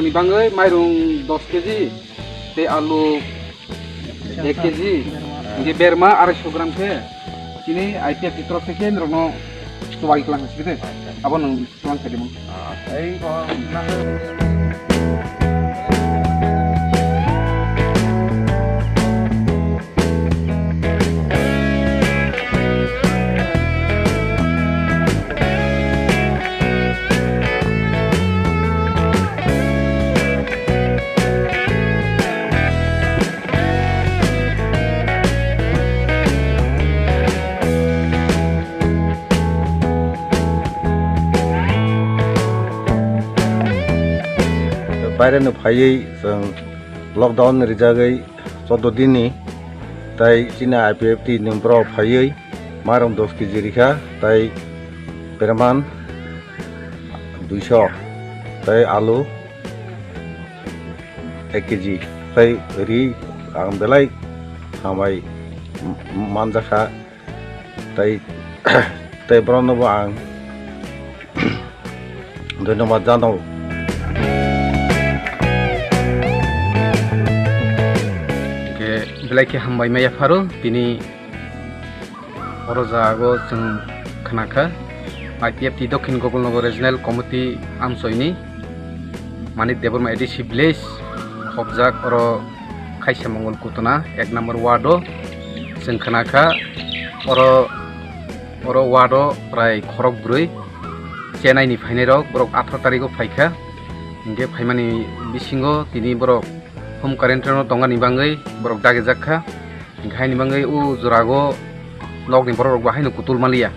Bangai Mairung 10 kg, te alu 1 kg, ini berma 200 gram ke. Sini Ipft di terus ke, mereka tuai kelang segitu. Apa nung kelang tadi mau? Bayar nu payai sang lockdown rijagai 14 din ni tai China Ipft numpro payai Mairung 10 kg rika tai perman 200 tai alu 1 kg tai ri ang belai hamai manjaka tai tai brono bang ধন্যবাদ জানাও Belai ke hambai maya faru tini orojago jeng khanaka Ipft Dakhin Gakulnagar Regional Committee Amchaini mani deborma edisi village hobjak oro kaisa mongol kutuna 1 number wardo jeng khanaka oro wardo prai khorok brui Chennai ni phainai rok borok 18 tarikh o phaikha inge phaimani bisingo tini borok home quarantine tongani bangai borok dage jakha ingkhaini bangai u jurago lokni borok bahai no kutul malia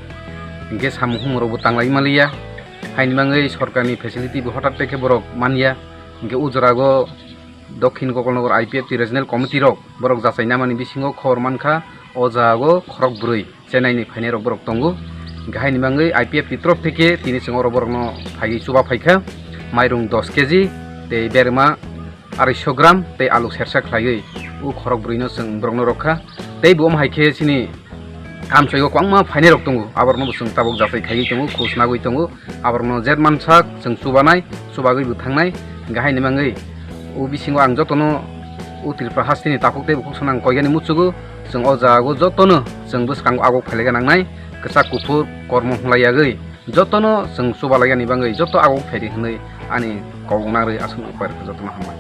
ingke samuhum robo tanglai malia haini bangai sorkarni facility bo hotat peke borok mania ingke u jurago Dakhin Gakulnagar Ipft Regional Committee rok borok jasai namani bisingo khor mankha o jago khorok brui Chennai ni phainai rok borok tongo ingkhaini bangai Ipft trof theke tini singoro borok no phai chuba phaikha Mairung 10 kg te berma 200 gram te alu sersa khlaiui u khorok brino sing brongno rokha te bom haike sini amchoigo kwangma phainai rok tongo abarno busung tabok jasai khai tongo khusnagui tongo abarno jet mansak sing subanai subagui buthangnai gahaini mangai u bisingo ang jotono u Tripura hastini tapokte bukhsonang koigani muchugo sing o jago jotono sing buskang agok phailega nangnai kesak kufur kormo hlaiagui jotono sing subalagani bangai joto agok phairi hnai ani kawungnari asung upar jotono hamai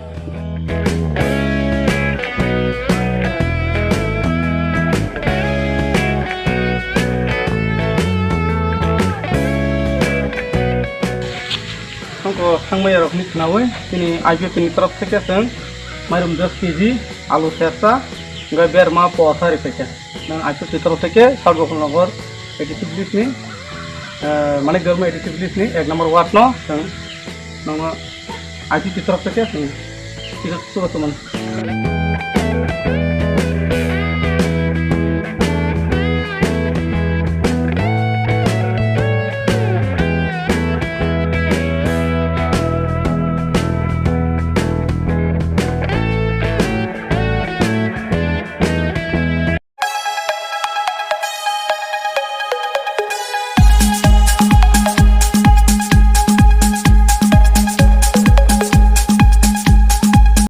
Sangko sangmai rok ni nawe ini Ipft ni terus theke sing Mairung 10 kg alu sersa ngai berma posari peke nang Ipft terus theke Gakulnagar edisi list ni mane germa edisi list ni 1 number ward no sing nang Ipft terus theke sing tidak suka teman